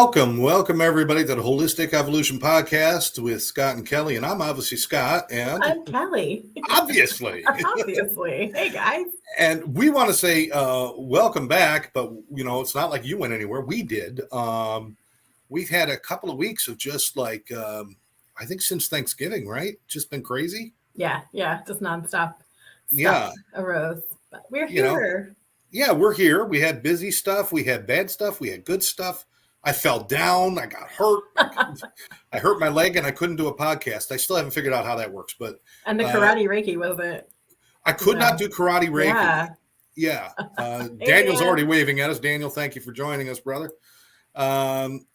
Welcome everybody to the Holistic Evolution Podcast with Scott and Kelli. And I'm obviously Scott, and I'm Kelli. Obviously. Hey guys. And we want to say welcome back, but it's not like you went anywhere. We did. We've had a couple of weeks of just like I think since Thanksgiving, right? Just been crazy. Yeah, just nonstop. Arose. But we're here. We're here. We had busy stuff. We had bad stuff. We had good stuff. I fell down. I got hurt. I hurt my leg, and I couldn't do a podcast. I still haven't figured out how that works. And the karate Reiki wasn't. I could not do karate Reiki. Yeah. Daniel's already waving at us. Daniel, thank you for joining us, brother. Just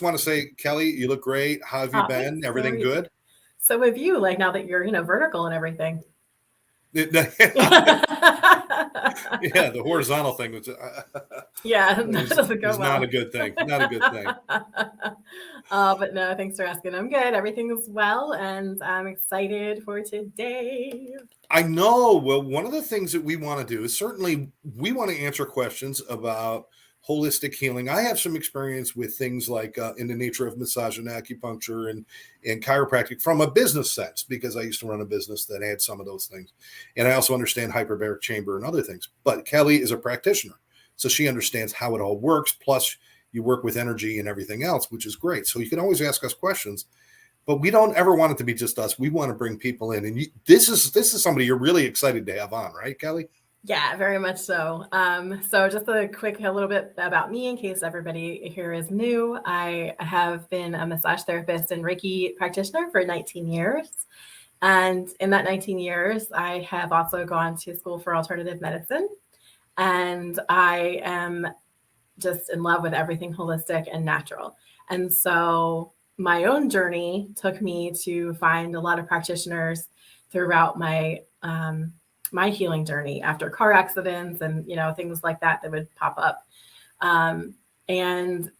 want to say, Kelli, you look great. How have you been? Everything good? So have you, like now that you're, vertical and everything. Yeah, the horizontal thing was that doesn't go well. Not a good thing. But no, thanks for asking. I'm good. Everything is well, and I'm excited for today. I know. Well, one of the things that we want to do is certainly we want to answer questions about holistic healing. I have some experience with things like in the nature of massage and acupuncture and chiropractic from a business sense, because I used to run a business that had some of those things. And I also understand hyperbaric chamber and other things. But Kelli is a practitioner, so she understands how it all works. Plus, you work with energy and everything else, which is great. So you can always ask us questions. But we don't ever want it to be just us. We want to bring people in. And this is somebody you're really excited to have on, right, Kelli? Yeah, very much so. So just a little bit about me in case everybody here is new. I have been a massage therapist and Reiki practitioner for 19 years. And in that 19 years, I have also gone to school for alternative medicine. And I am just in love with everything holistic and natural. And so my own journey took me to find a lot of practitioners throughout my healing journey after car accidents and, things like that would pop up. And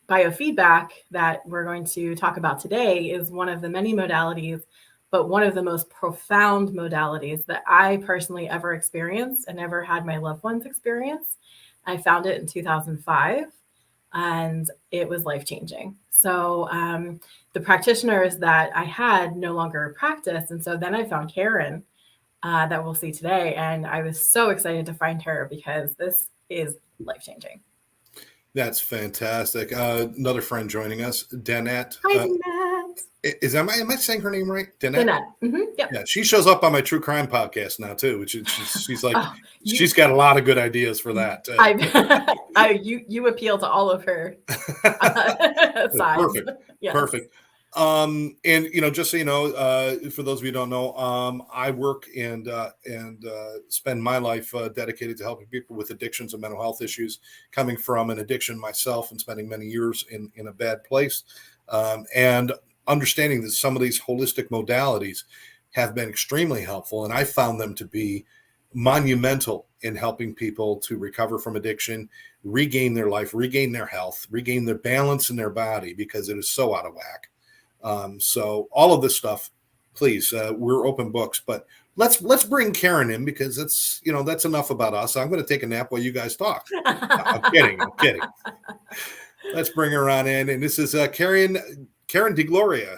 biofeedback that we're going to talk about today is one of the many modalities, but one of the most profound modalities that I personally ever experienced and ever had my loved ones experience. I found it in 2005 and it was life-changing. So the practitioners that I had no longer practiced. And so then I found Karen, that we'll see today. And I was so excited to find her because this is life-changing. That's fantastic. Another friend joining us, Danette. Hi, Danette. Am I saying her name right? Danette. Mm-hmm. Yep. Yeah, she shows up on my true crime podcast now too, which is she's like she's got a lot of good ideas for that. You appeal to all of her sides. Perfect. Yes. Perfect. And just so you know, for those of you who don't know, I work and spend my life dedicated to helping people with addictions and mental health issues, coming from an addiction myself and spending many years in a bad place, and understanding that some of these holistic modalities have been extremely helpful, and I found them to be monumental in helping people to recover from addiction, regain their life, regain their health, regain their balance in their body, because it is so out of whack. So all of this stuff, please, we're open books, but let's bring Karen in, because that's enough about us. I'm going to take a nap while you guys talk. I'm kidding. Let's bring her on in. And this is Karen de Gloria.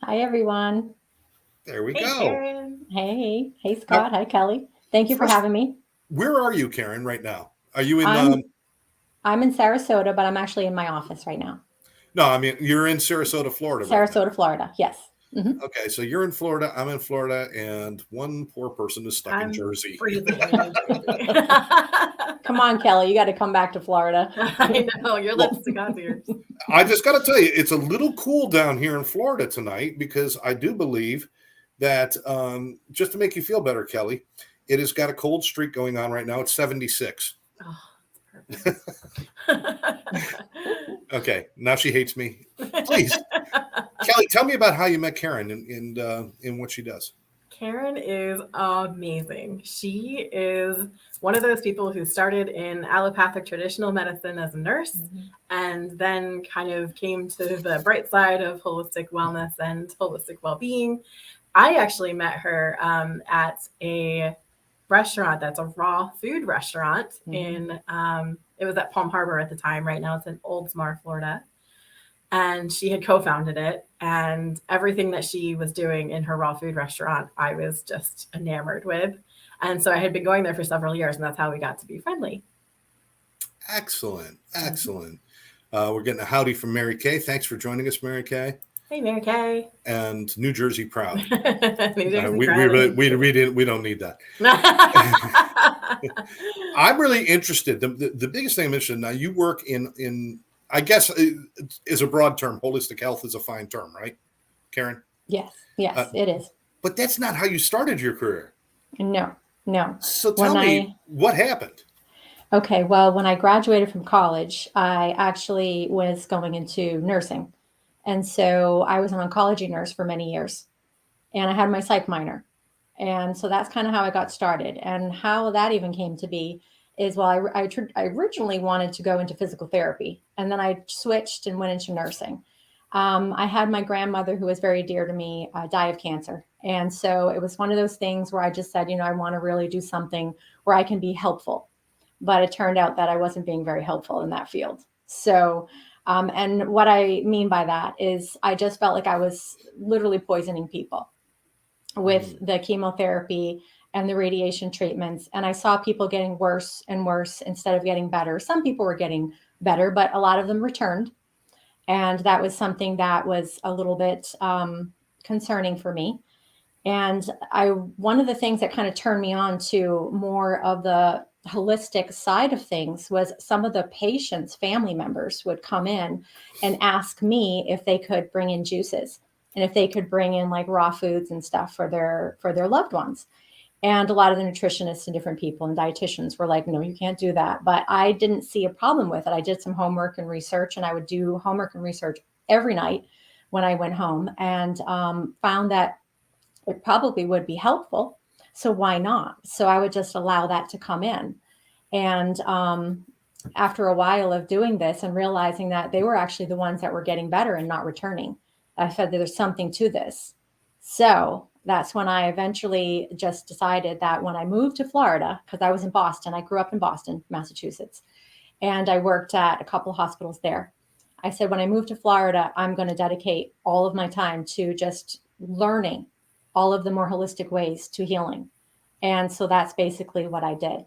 Hi, everyone. There we go. Karen. Hey, Scott. Hi, Kelli. Thank you for having me. Where are you, Karen, right now? Are you in? I'm in Sarasota, but I'm actually in my office right now. No, I mean, you're in Sarasota, Florida. Sarasota, Florida. Yes. Mm-hmm. Okay, so you're in Florida. I'm in Florida, and one poor person is stuck in Jersey. Come on, Kelli, you got to come back to Florida. I know, your lips to God's ears. I just got to tell you, it's a little cool down here in Florida tonight, because I do believe that just to make you feel better, Kelli, it has got a cold streak going on right now. It's 76. Oh, that's perfect. Okay, now she hates me. Please, Kelli, tell me about how you met Karen and what she does. Karen is amazing. She is one of those people who started in allopathic traditional medicine as a nurse, and then kind of came to the bright side of holistic wellness and holistic well-being. I actually met her at a restaurant that's a raw food restaurant in It was at Palm Harbor at the time. Right now it's in Oldsmar, Florida. And she had co-founded it, and everything that she was doing in her raw food restaurant, I was just enamored with. And so I had been going there for several years, and that's how we got to be friendly. Excellent. Excellent. We're getting a howdy from Mary Kay. Thanks for joining us, Mary Kay. Hey, Mary Kay. And New Jersey proud. New Jersey we don't need that. I'm really interested. The biggest thing I mentioned, now you work in I guess is a broad term. Holistic health is a fine term, right, Karen? Yes, it is. But that's not how you started your career. No. So tell me what happened. Okay, well, when I graduated from college, I actually was going into nursing. And so I was an oncology nurse for many years. And I had my psych minor. And so that's kind of how I got started. And how that even came to be is, well, I originally wanted to go into physical therapy, and then I switched and went into nursing. I had my grandmother, who was very dear to me, die of cancer. And so it was one of those things where I just said, I want to really do something where I can be helpful. But it turned out that I wasn't being very helpful in that field. So, and what I mean by that is I just felt like I was literally poisoning people with the chemotherapy and the radiation treatments. And I saw people getting worse and worse instead of getting better. Some people were getting better, but a lot of them returned. And that was something that was a little bit concerning for me. And one of the things that kind of turned me on to more of the holistic side of things was some of the patients' family members would come in and ask me if they could bring in juices and if they could bring in like raw foods and stuff for their loved ones. And a lot of the nutritionists and different people and dietitians were like, no, you can't do that. But I didn't see a problem with it. I did some homework and research, and I would do homework and research every night when I went home, and found that it probably would be helpful. So why not? So I would just allow that to come in. And after a while of doing this and realizing that they were actually the ones that were getting better and not returning, I said there's something to this. So that's when I eventually just decided that when I moved to Florida, because I was in Boston, I grew up in Boston, Massachusetts, and I worked at a couple of hospitals there. I said, when I moved to Florida, I'm going to dedicate all of my time to just learning all of the more holistic ways to healing. And so that's basically what I did.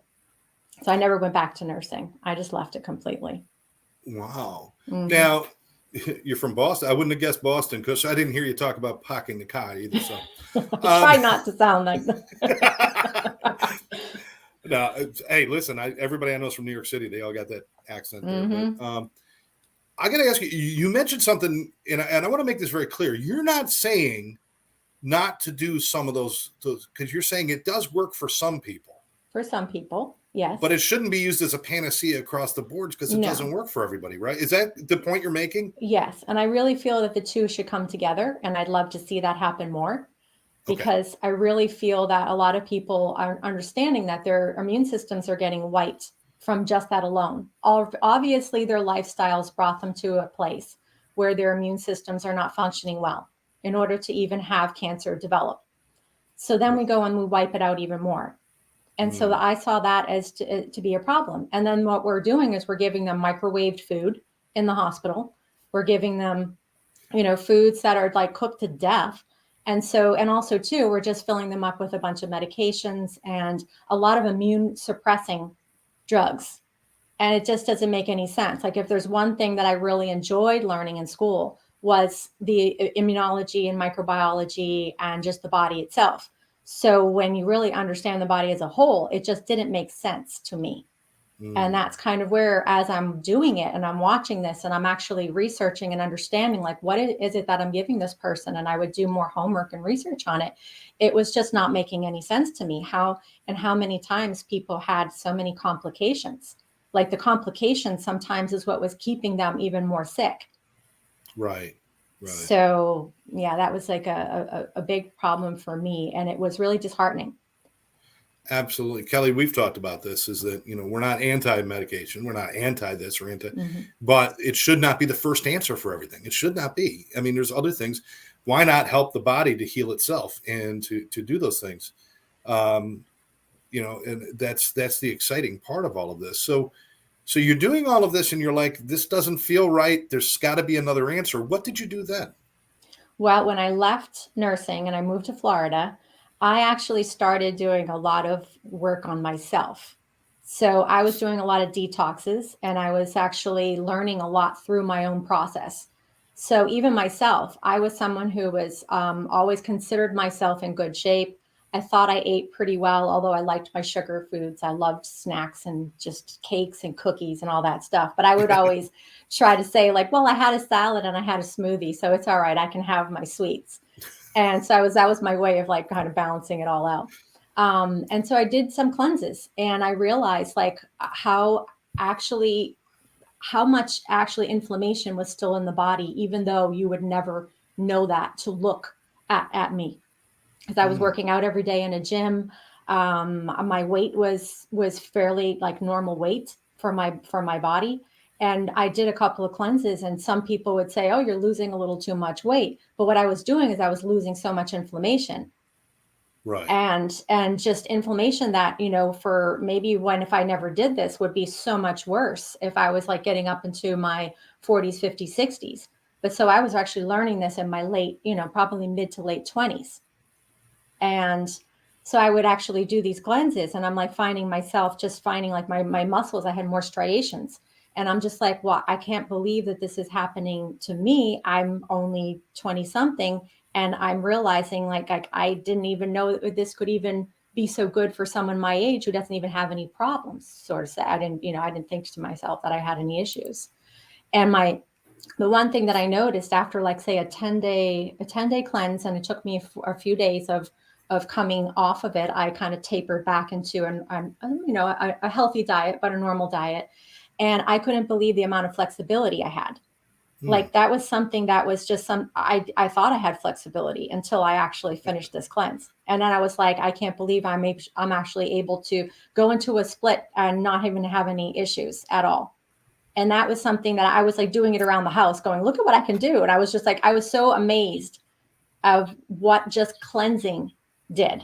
So I never went back to nursing. I just left it completely. Wow. Mm-hmm. Now, you're from Boston. I wouldn't have guessed Boston because I didn't hear you talk about parking the car either. So try not to sound like that. No, hey, listen, everybody I know is from New York City. They all got that accent there. Mm-hmm. But, I got to ask you, you mentioned something, and I want to make this very clear. You're not saying not to do some of those because you're saying it does work for some people. For some people. Yes. But it shouldn't be used as a panacea across the boards because it doesn't work for everybody, right? Is that the point you're making? Yes. And I really feel that the two should come together. And I'd love to see that happen more because I really feel that a lot of people are understanding that their immune systems are getting wiped from just that alone. Obviously, their lifestyles brought them to a place where their immune systems are not functioning well in order to even have cancer develop. So then we go and we wipe it out even more. And so I saw that as to be a problem. And then what we're doing is we're giving them microwaved food in the hospital. We're giving them, foods that are like cooked to death. And so, and also too, we're just filling them up with a bunch of medications and a lot of immune suppressing drugs. And it just doesn't make any sense. Like if there's one thing that I really enjoyed learning in school was the immunology and microbiology and just the body itself. So when you really understand the body as a whole, it just didn't make sense to me. And that's kind of where, as I'm doing it and I'm watching this and I'm actually researching and understanding like, what is it that I'm giving this person? And I would do more homework and research on it. It was just not making any sense to me how many times people had so many complications. Like the complications sometimes is what was keeping them even more sick. Right. Right. So yeah, that was like a big problem for me. And it was really disheartening. Absolutely. Kelly, we've talked about this is that, we're not anti-medication. We're not anti this or but it should not be the first answer for everything. It should not be. I mean, there's other things. Why not help the body to heal itself and to do those things? And that's the exciting part of all of this. So So you're doing all of this and you're like, this doesn't feel right. There's got to be another answer. What did you do then? Well, when I left nursing and I moved to Florida, I actually started doing a lot of work on myself. So I was doing a lot of detoxes and I was actually learning a lot through my own process. So even myself, I was someone who was always considered myself in good shape. I thought I ate pretty well, although I liked my sugar foods. I loved snacks and just cakes and cookies and all that stuff. But I would always try to say like, well, I had a salad and I had a smoothie, so it's all right. I can have my sweets. And so that was my way of like kind of balancing it all out. And so I did some cleanses and I realized like actually how much actually inflammation was still in the body, even though you would never know that to look at me. Because I was working out every day in a gym. My weight was fairly like normal weight for my body. And I did a couple of cleanses and some people would say, oh, you're losing a little too much weight. But what I was doing is I was losing so much inflammation. Right. And just inflammation that, for maybe if I never did this would be so much worse if I was like getting up into my 40s, 50s, 60s. But so I was actually learning this in my late, probably mid to late 20s. And so I would actually do these cleanses and I'm like finding like my muscles, I had more striations. And I'm just like, well, I can't believe that this is happening to me. I'm only 20 something. And I'm realizing like I didn't even know that this could even be so good for someone my age who doesn't even have any problems, sort of say. I didn't think to myself that I had any issues. And the one thing that I noticed after like say a 10-day cleanse, and it took me a few days of coming off of it, I kind of tapered back into a healthy diet, but a normal diet. And I couldn't believe the amount of flexibility I had. Like that was something that was just I thought I had flexibility until I actually finished this cleanse. And then I was like, I can't believe I'm actually able to go into a split and not even have any issues at all. And that was something that I was like doing it around the house going, look at what I can do. And I was just like, I was so amazed of what just cleansing did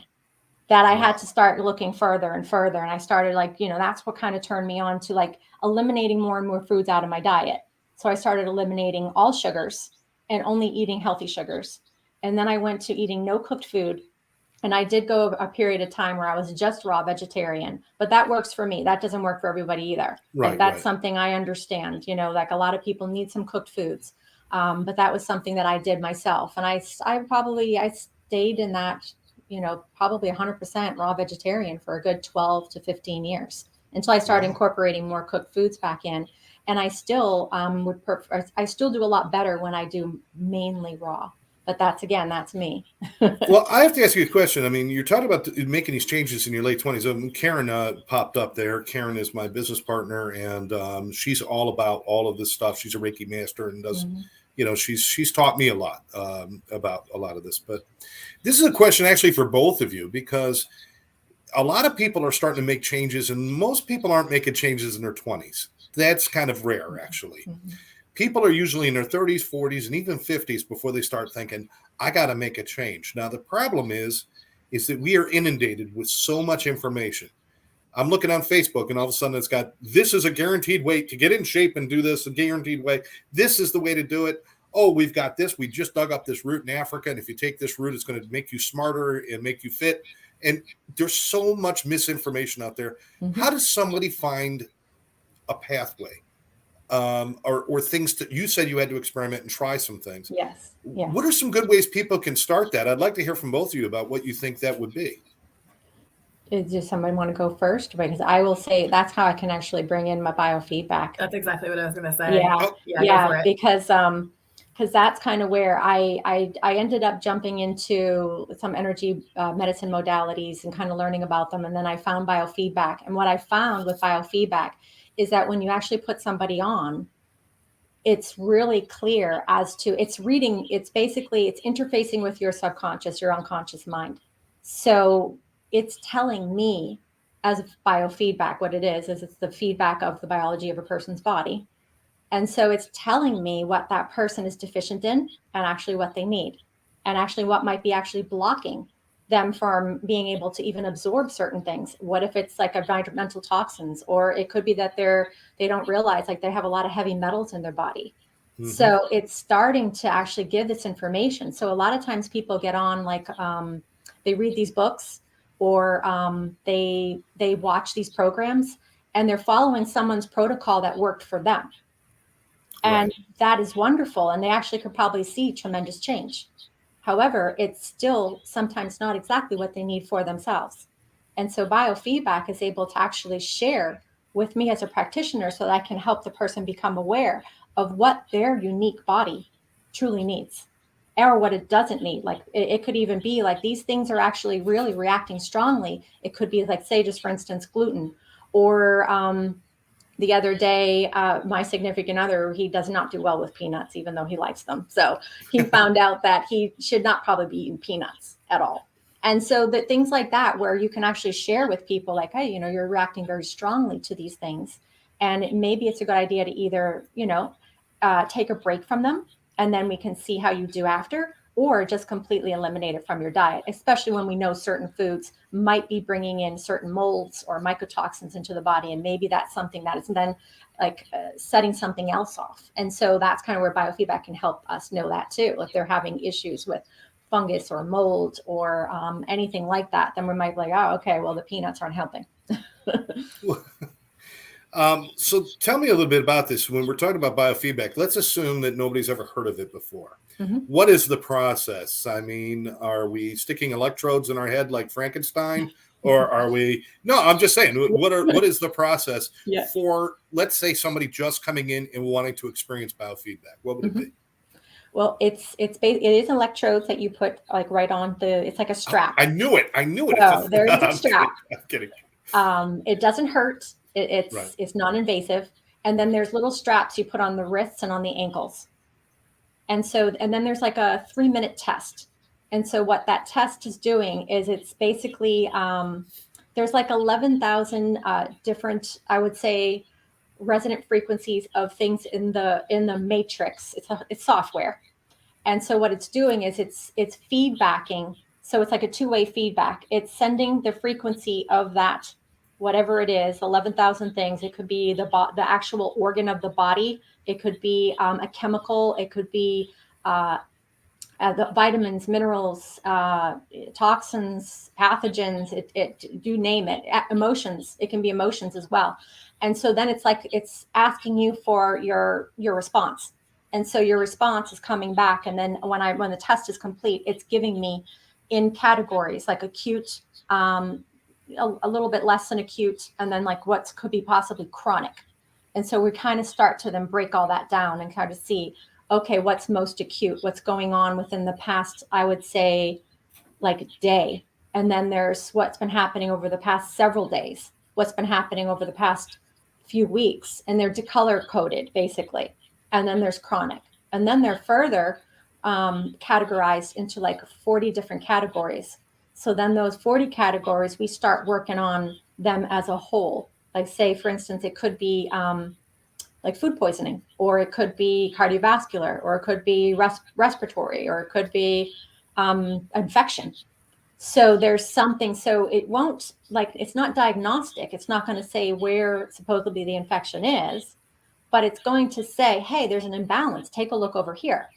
that I had to start looking further and further. And I started like, that's what kind of turned me on to like eliminating more and more foods out of my diet. So I started eliminating all sugars and only eating healthy sugars. And then I went to eating no cooked food. And I did go a period of time where I was just raw vegetarian, but that works for me. That doesn't work for everybody either. Right, Like that's right. something I understand, like a lot of people need some cooked foods. But that was something that I did myself. And I stayed in that, probably 100% raw vegetarian for a good 12 to 15 years until I started incorporating more cooked foods back in. And I still I still do a lot better when I do mainly raw. But that's me. Well, I have to ask you a question. I mean, you're talking about making these changes in your late 20s. Karen popped up there. Karen is my business partner, and she's all about all of this stuff. She's a Reiki master and does, she's taught me a lot about a lot of this. But this is a question actually for both of you, because a lot of people are starting to make changes, and most people aren't making changes in their 20s. That's kind of rare, actually. People are usually in their 30s, 40s, and even 50s before they start thinking, I got to make a change. Now, the problem is that we are inundated with so much information. I'm looking on Facebook, and all of a sudden it's got, this is a guaranteed way to get in shape and do this, a guaranteed way. This is the way to do it. Oh, we've got this. We just dug up this root in Africa, and if you take this root, it's going to make you smarter and make you fit. And there's so much misinformation out there. How does somebody find a pathway? Or things that you said you had to experiment and try some things. Yes. What are some good ways people can start that? I'd like to hear from both of you about what you think that would be. Does somebody want to go first? Because I will say that's how I can actually bring in my biofeedback. That's exactly what I was going to say. Yeah, go for it. Because that's kind of where I ended up jumping into some energy medicine modalities and kind of learning about them. And then I found biofeedback. And what I found with biofeedback is that when you actually put somebody on, it's really clear as to it's interfacing with your subconscious, your unconscious mind. So it's telling me as biofeedback, what it is it's the feedback of the biology of a person's body. And so it's telling me what that person is deficient in and actually what they need and actually what might be actually blocking them from being able to even absorb certain things? What if it's like environmental toxins, or it could be that they don't realize like they have a lot of heavy metals in their body. Mhm. So it's starting to actually give this information. So a lot of times people get on like they read these books, or they watch these programs, and they're following someone's protocol that worked for them. And that is wonderful. And they actually could probably see tremendous change. However, it's still sometimes not exactly what they need for themselves. And so biofeedback is able to actually share with me as a practitioner so that I can help the person become aware of what their unique body truly needs, or what it doesn't need. Like it could even be like these things are actually really reacting strongly. It could be like, say, just for instance, gluten, or the other day, my significant other, he does not do well with peanuts, even though he likes them. So he found out that he should not probably be eating peanuts at all. And so that things like that, where you can actually share with people like, hey, you're reacting very strongly to these things. And maybe it's a good idea to either, take a break from them, and then we can see how you do after, or just completely eliminate it from your diet, especially when we know certain foods might be bringing in certain molds or mycotoxins into the body. And maybe that's something that is then like setting something else off. And so that's kind of where biofeedback can help us know that too. If they're having issues with fungus or mold or anything like that, then we might be like, oh, okay, well, the peanuts aren't helping. So tell me a little bit about this. When we're talking about biofeedback, let's assume that nobody's ever heard of it before. Mm-hmm. What is the process? I mean, are we sticking electrodes in our head like Frankenstein? Or are we? No, I'm just saying, what is the process for, let's say, somebody just coming in and wanting to experience biofeedback? What would it be? Well, it is electrodes that you put like right on it's like a strap. I knew it. So there is a strap. I'm kidding. It doesn't hurt. It's non-invasive. And then there's little straps you put on the wrists and on the ankles. And then there's like a 3-minute test. And so what that test is doing is it's basically, there's like 11,000 different, I would say, resonant frequencies of things in the matrix. It's software. And so what it's doing is it's feedbacking. So it's like a two-way feedback. It's sending the frequency of that, whatever it is, 11,000 things. It could be the actual organ of the body. It could be a chemical. It could be the vitamins, minerals, toxins, pathogens, you name it. Emotions. It can be emotions as well. And so then it's like it's asking you for your response. And so your response is coming back. And then when the test is complete, it's giving me in categories like acute, a little bit less than acute, and then like what could be possibly chronic. And so we kind of start to then break all that down and kind of see, okay, what's most acute, what's going on within the past, I would say, like day. And then there's what's been happening over the past several days, what's been happening over the past few weeks, and they're color coded basically. And then there's chronic. And then they're further categorized into like 40 different categories. So then those 40 categories, we start working on them as a whole. Like say, for instance, it could be like food poisoning, or it could be cardiovascular, or it could be respiratory, or it could be infection. So there's something, so it won't, like, it's not diagnostic. It's not going to say where supposedly the infection is, but it's going to say, hey, there's an imbalance. Take a look over here.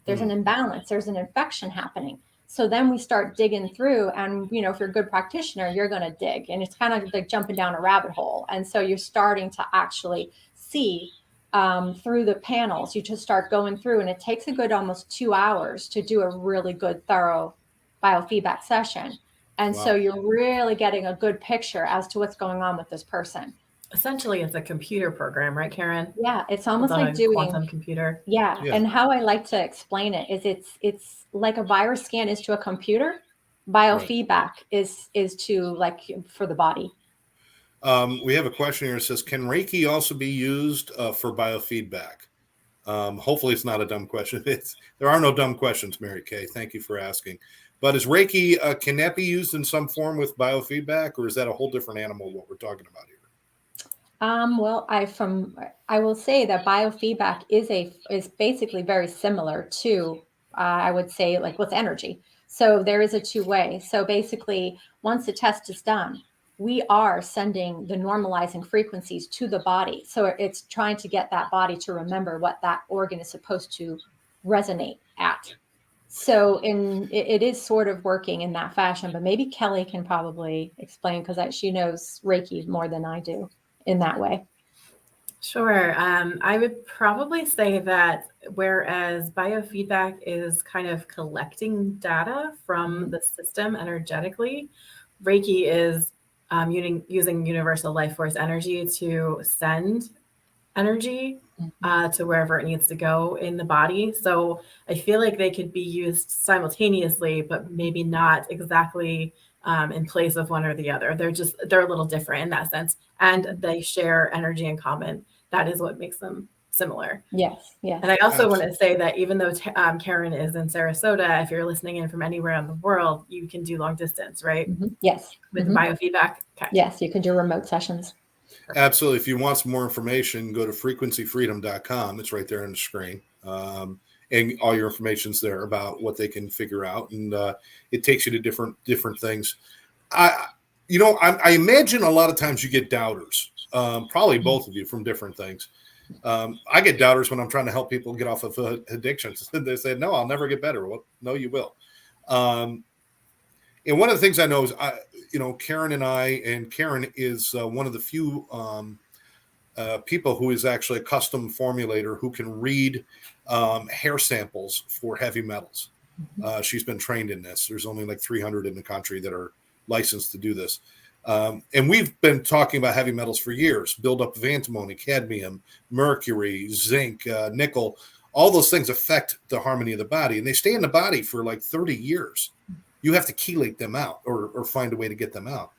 There's an imbalance. There's an infection happening. So then we start digging through, and, if you're a good practitioner, you're going to dig, and it's kind of like jumping down a rabbit hole. And so you're starting to actually see through the panels. You just start going through, and it takes a good almost 2 hours to do a really good, thorough biofeedback session. And so you're really getting a good picture as to what's going on with this person. Essentially, it's a computer program, right, Karen? Yeah, it's almost like doing quantum computer. Yeah, and how I like to explain it is it's like a virus scan is to a computer. Biofeedback is to like for the body. We have a question here that says, can Reiki also be used for biofeedback? Hopefully it's not a dumb question. There are no dumb questions, Mary Kay. Thank you for asking. But is Reiki, can that be used in some form with biofeedback, or is that a whole different animal, what we're talking about here? Well, I will say that biofeedback is basically very similar to, I would say, like with energy. So there is a two-way. So basically, once the test is done, we are sending the normalizing frequencies to the body. So it's trying to get that body to remember what that organ is supposed to resonate at. So it is sort of working in that fashion, but maybe Kelly can probably explain, because she knows Reiki more than I do in that way. Sure. I would probably say that whereas biofeedback is kind of collecting data from the system energetically, Reiki is using universal life force energy to send energy to wherever it needs to go in the body. So I feel like they could be used simultaneously, but maybe not exactly in place of one or the other. They're a little different in that sense, and they share energy in common. That is what makes them similar. Yes, yes. And I also want to say that even though Karen is in Sarasota, if you're listening in from anywhere in the world, you can do long distance, right? Yes. With biofeedback. Okay. Yes, you can do remote sessions. Absolutely. If you want some more information, go to frequencyfreedom.com. It's right there on the screen. And all your information's there about what they can figure out. And it takes you to different things. I imagine a lot of times you get doubters, probably both of you, from different things. I get doubters when I'm trying to help people get off of addictions. They say, no, I'll never get better. Well, no, you will. And one of the things I know is, Karen is one of the few people who is actually a custom formulator who can read hair samples for heavy metals. She's been trained in this. There's only like 300 in the country that are licensed to do this. And we've been talking about heavy metals for years, buildup of antimony, cadmium, mercury, zinc, nickel. All those things affect the harmony of the body, and they stay in the body for like 30 years. You have to chelate them out or find a way to get them out.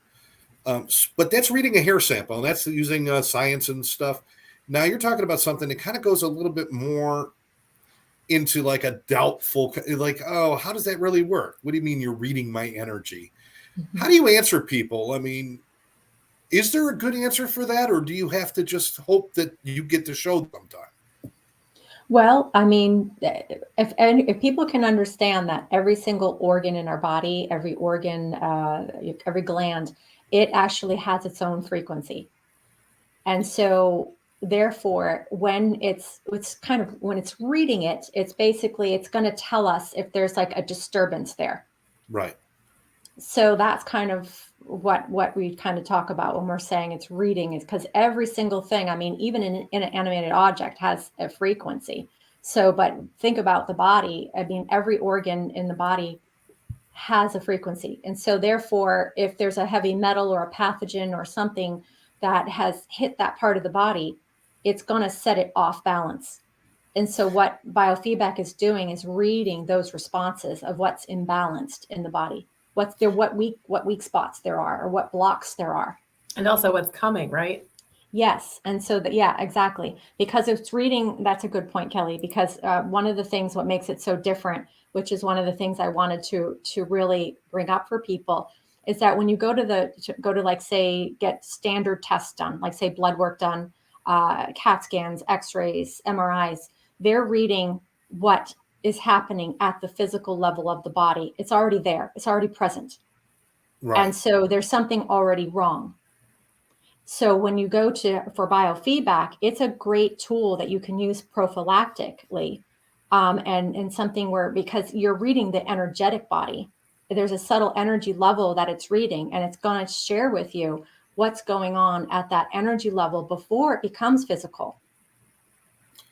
But that's reading a hair sample, and that's using science and stuff. Now you're talking about something that kind of goes a little bit more into like a doubtful, like, oh, how does that really work? What do you mean you're reading my energy? How do you answer people? I mean, is there a good answer for that, or do you have to just hope that you get to show sometime? Well, I mean, if people can understand that every single organ in our body, every organ, every gland, it actually has its own frequency. And so therefore, when it's reading it, it's going to tell us if there's like a disturbance there. Right. So that's kind of what we kind of talk about when we're saying it's reading, is because every single thing, I mean, even in an animated object has a frequency. So, but think about the body. I mean, every organ in the body has a frequency. And so therefore, if there's a heavy metal or a pathogen or something that has hit that part of the body, it's going to set it off balance. And so what biofeedback is doing is reading those responses of what's imbalanced in the body. What weak spots there are, or what blocks there are. And also what's coming, right? Yes. And so yeah, exactly. Because it's reading, that's a good point, Kelly, because one of the things, what makes it so different, which is one of the things I wanted to really bring up for people, is that when you go to like, say, get standard tests done, like say blood work done, CAT scans, x-rays, MRIs, they're reading what is happening at the physical level of the body. It's already there. It's already present. Right. And so there's something already wrong. So when you go for biofeedback, it's a great tool that you can use prophylactically, and something because you're reading the energetic body. There's a subtle energy level that it's reading, and it's going to share with you what's going on at that energy level before it becomes physical.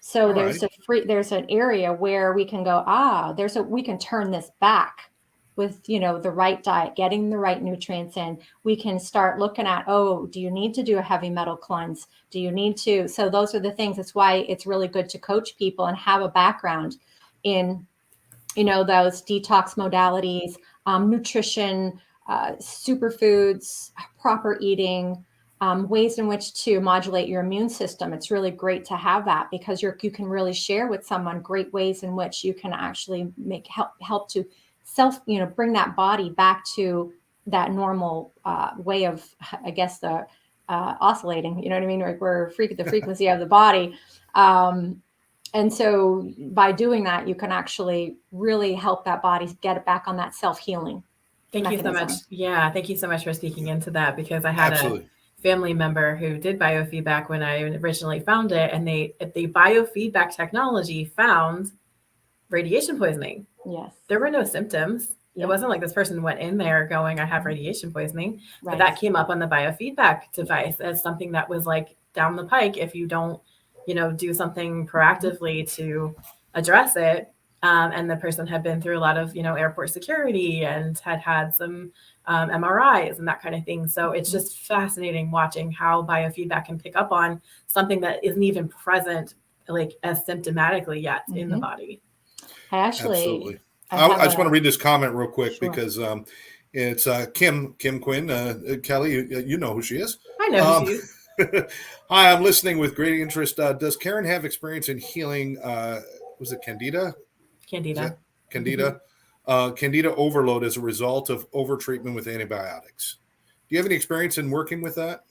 So there's an area where we can go, we can turn this back with, the right diet, getting the right nutrients in. We can start looking at, do you need to do a heavy metal cleanse? Do you need to? So those are the things. That's why it's really good to coach people and have a background in, those detox modalities, nutrition, superfoods, proper eating, ways in which to modulate your immune system. It's really great to have that, because you can really share with someone great ways in which you can actually help to bring that body back to that normal way of, I guess, the oscillating, you know what I mean? Like the frequency of the body. And so by doing that, you can actually really help that body get it back on that self-healing Thank you so mechanism. much. Yeah, thank you so much for speaking into that, because I had Absolutely. a family member who did biofeedback when I originally found it, and the biofeedback technology found radiation poisoning. Yes. There were no symptoms. Yeah. It wasn't like this person went in there going, I have radiation poisoning, but Right. that came up on the biofeedback device as something that was like down the pike if you don't, do something proactively to address it. And the person had been through a lot of, airport security and had some MRIs and that kind of thing. So it's just fascinating watching how biofeedback can pick up on something that isn't even present, like as symptomatically yet in the body. Absolutely. I just want to read this comment real quick because it's Kim Quinn. Kelly, you know who she is. I know who she is. Hi, I'm listening with great interest. Does Karen have experience in healing? Was it Candida? Candida. Candida. Candida overload as a result of overtreatment with antibiotics. Do you have any experience in working with that?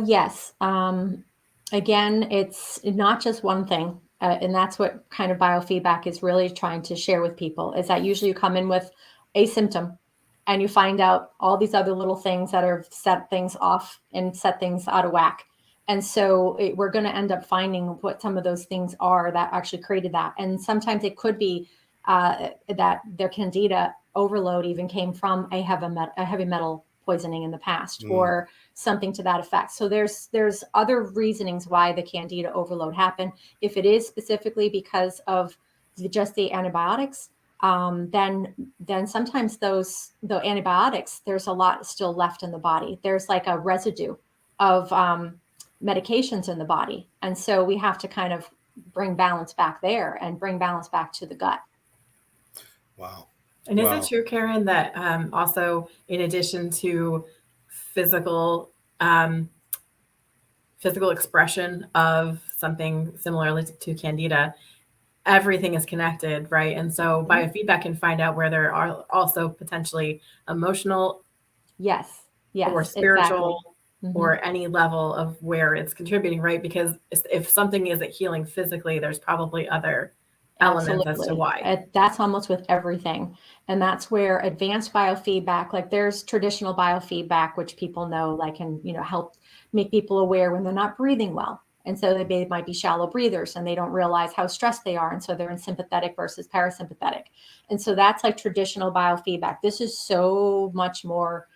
Yes. Again, it's not just one thing. And that's what kind of biofeedback is really trying to share with people, is that usually you come in with a symptom and you find out all these other little things that are set things off and set things out of whack. And so we're going to end up finding what some of those things are that actually created that. And sometimes it could be that their candida overload even came from a heavy metal poisoning in the past or something to that effect. So there's other reasonings why the candida overload happened. If it is specifically because of just the antibiotics, then sometimes the antibiotics, there's a lot still left in the body. There's like a residue of medications in the body. And so we have to kind of bring balance back there and bring balance back to the gut. Wow. And is it true, Karen, that also in addition to physical expression of something similarly to candida, everything is connected, right? And so biofeedback can find out where there are also potentially emotional, yes, or spiritual, exactly. or any level of where it's contributing, right? Because if something isn't healing physically, there's probably other elements as to why. That's almost with everything. And that's where advanced biofeedback, like there's traditional biofeedback, which people know, like, can, help make people aware when they're not breathing well. And so they might be shallow breathers and they don't realize how stressed they are. And so they're in sympathetic versus parasympathetic. And so that's like traditional biofeedback. This is so much more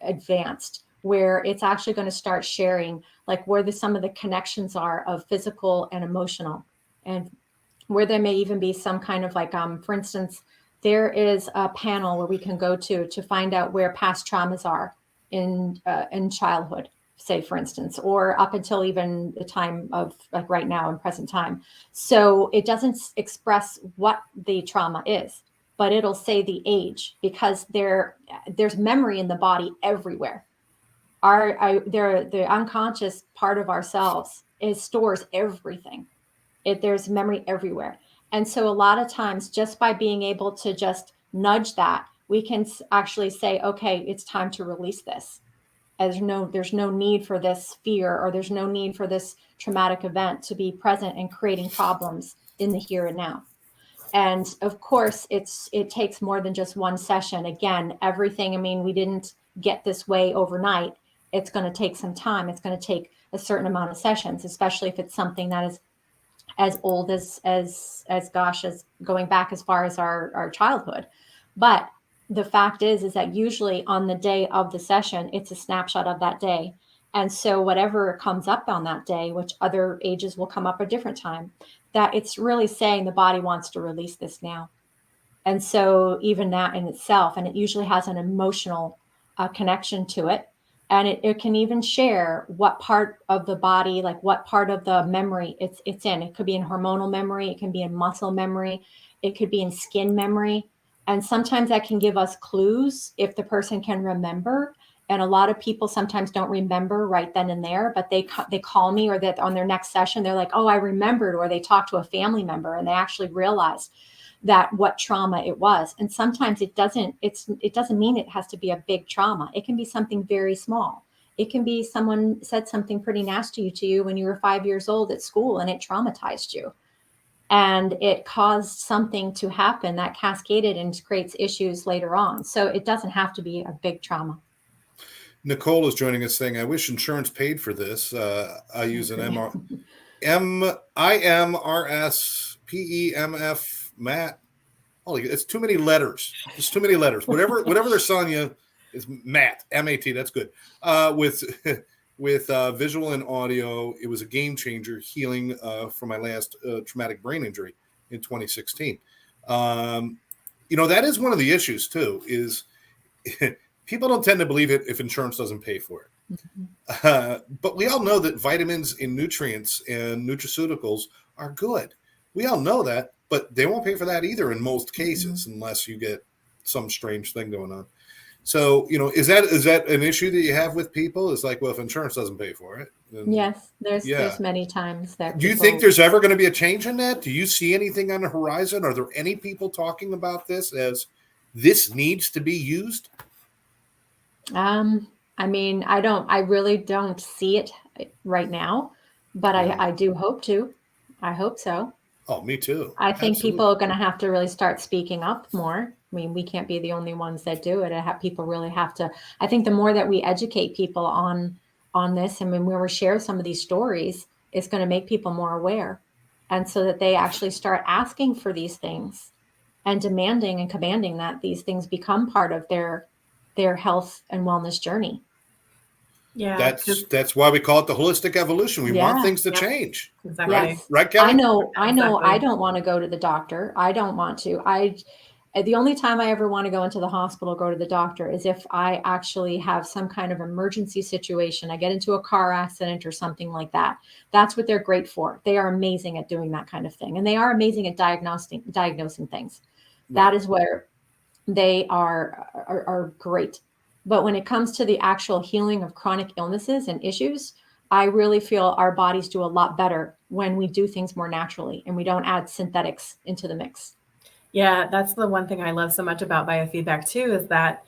advanced, where it's actually going to start sharing like where some of the connections are of physical and emotional, and where there may even be some kind of like, for instance, there is a panel where we can go to find out where past traumas are in childhood, say, for instance, or up until even the time of like right now in present time. So it doesn't express what the trauma is, but it'll say the age, because there's memory in the body everywhere. The unconscious part of ourselves stores everything. There's memory everywhere. And so a lot of times, just by being able to just nudge that, we can actually say, okay, it's time to release this. There's no need for this fear, or there's no need for this traumatic event to be present and creating problems in the here and now. And of course, it takes more than just one session. Again, everything, we didn't get this way overnight. It's going to take some time. It's going to take a certain amount of sessions, especially if it's something that is as old as going back as far as our childhood. But the fact is that usually on the day of the session, it's a snapshot of that day. And so whatever comes up on that day, which other ages will come up at a different time, that it's really saying the body wants to release this now. And so even that in itself, and it usually has an emotional connection to it. And it can even share what part of the body, like what part of the memory it's in. It could be in hormonal memory. It can be in muscle memory. It could be in skin memory. And sometimes that can give us clues if the person can remember. And a lot of people sometimes don't remember right then and there, but they call me, or that on their next session, they're like, oh, I remembered, or they talk to a family member and they actually realized that what trauma it was. And sometimes it doesn't mean it has to be a big trauma. It can be something very small. It can be someone said something pretty nasty to you when you were 5 years old at school and it traumatized you. And it caused something to happen that cascaded and creates issues later on. So it doesn't have to be a big trauma. Nicole is joining us saying, I wish insurance paid for this. I use an IMRS Matt. Holy, it's too many letters. It's too many letters. Whatever they're selling you is Matt, M-A-T. That's good. With visual and audio, it was a game changer, healing from my last traumatic brain injury in 2016. That is one of the issues too, is people don't tend to believe it if insurance doesn't pay for it. Mm-hmm. But we all know that vitamins and nutrients and nutraceuticals are good. We all know that, but they won't pay for that either in most cases, mm-hmm. unless you get some strange thing going on. So, is that an issue that you have with people? It's like, well, if insurance doesn't pay for it. Then, yes, there's many times that. Do you think there's ever going to be a change in that? Do you see anything on the horizon? Are there any people talking about this as this needs to be used? I really don't see it right now, but I do hope to. I hope so. Oh, me too. I think Absolutely. People are going to have to really start speaking up more. I mean, we can't be the only ones that do it. People really have to. I think the more that we educate people on this, and when we share some of these stories, it's going to make people more aware, and so that they actually start asking for these things, and demanding and commanding that these things become part of their health and wellness journey. Yeah, that's why we call it the holistic evolution. We want things to change. Exactly. Yes. Right, Kelli? I know. Exactly. I don't want to go to the doctor. I don't want to. The only time I ever want to go into the hospital, go to the doctor, is if I actually have some kind of emergency situation. I get into a car accident or something like that. That's what they're great for. They are amazing at doing that kind of thing. And they are amazing at diagnosing things. Right. That is where they are great. But when it comes to the actual healing of chronic illnesses and issues, I really feel our bodies do a lot better when we do things more naturally and we don't add synthetics into the mix. Yeah, that's the one thing I love so much about biofeedback too, is that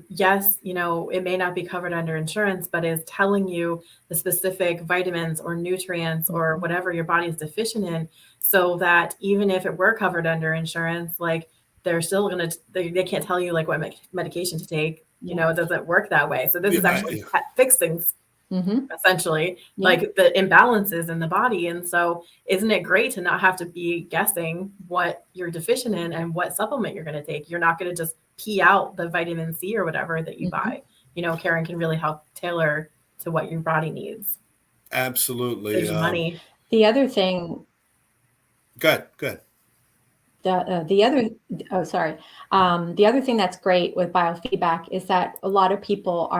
yes, it may not be covered under insurance, but is telling you the specific vitamins or nutrients or whatever your body is deficient in, so that even if it were covered under insurance, like they're still they can't tell you like what medication to take. It doesn't work that way. So this is actually fix things. Mm-hmm. Essentially, like the imbalances in the body. And so isn't it great to not have to be guessing what you're deficient in and what supplement you're going to take? You're not going to just pee out the vitamin C or whatever that you buy. Karen can really help tailor to what your body needs. Absolutely. Saves you money. The other thing. Good. The other thing that's great with biofeedback is that a lot of people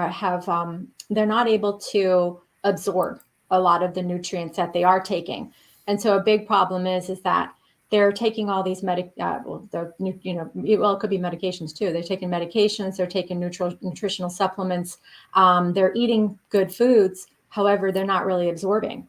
they're not able to absorb a lot of the nutrients that they are taking. And so a big problem is that they're taking all these it could be medications too. They're taking medications, they're taking nutritional supplements, they're eating good foods. However, they're not really absorbing.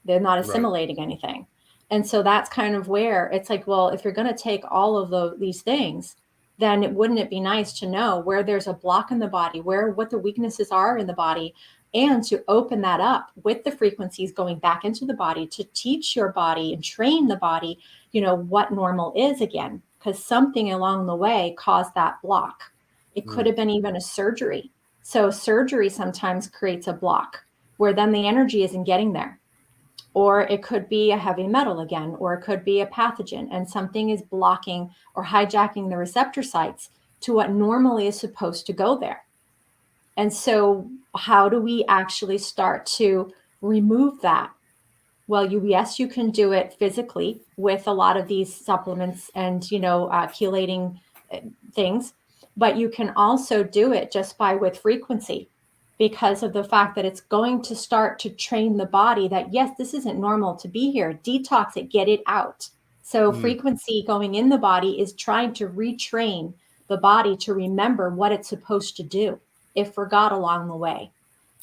They're not assimilating anything. And so that's kind of where it's like, well, if you're going to take all of these things, then wouldn't it be nice to know where there's a block in the body, what the weaknesses are in the body, and to open that up with the frequencies going back into the body to teach your body and train the body, what normal is again, because something along the way caused that block. It could have been even a surgery. So surgery sometimes creates a block where then the energy isn't getting there. Or it could be a heavy metal again, or it could be a pathogen, and something is blocking or hijacking the receptor sites to what normally is supposed to go there. And so how do we actually start to remove that? Well, you can do it physically with a lot of these supplements and, chelating things, but you can also do it just with frequency, because of the fact that it's going to start to train the body that, yes, this isn't normal to be here. Detox it, get it out. So frequency going in the body is trying to retrain the body to remember what it's supposed to do. It forgot along the way.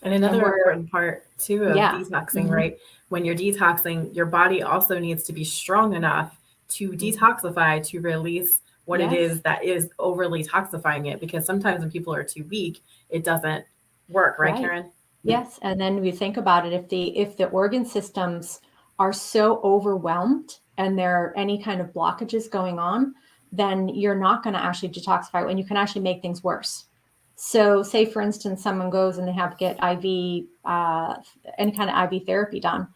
And another important part too of detoxing, right? When you're detoxing, your body also needs to be strong enough to detoxify, to release what it is that is overly toxifying it. Because sometimes when people are too weak, it doesn't work, right, Karen? Yes, and then we think about it, if the organ systems are so overwhelmed and there are any kind of blockages going on, then you're not going to actually detoxify, and you can actually make things worse. So, say for instance, someone goes and they have to get IV, any kind of IV therapy done,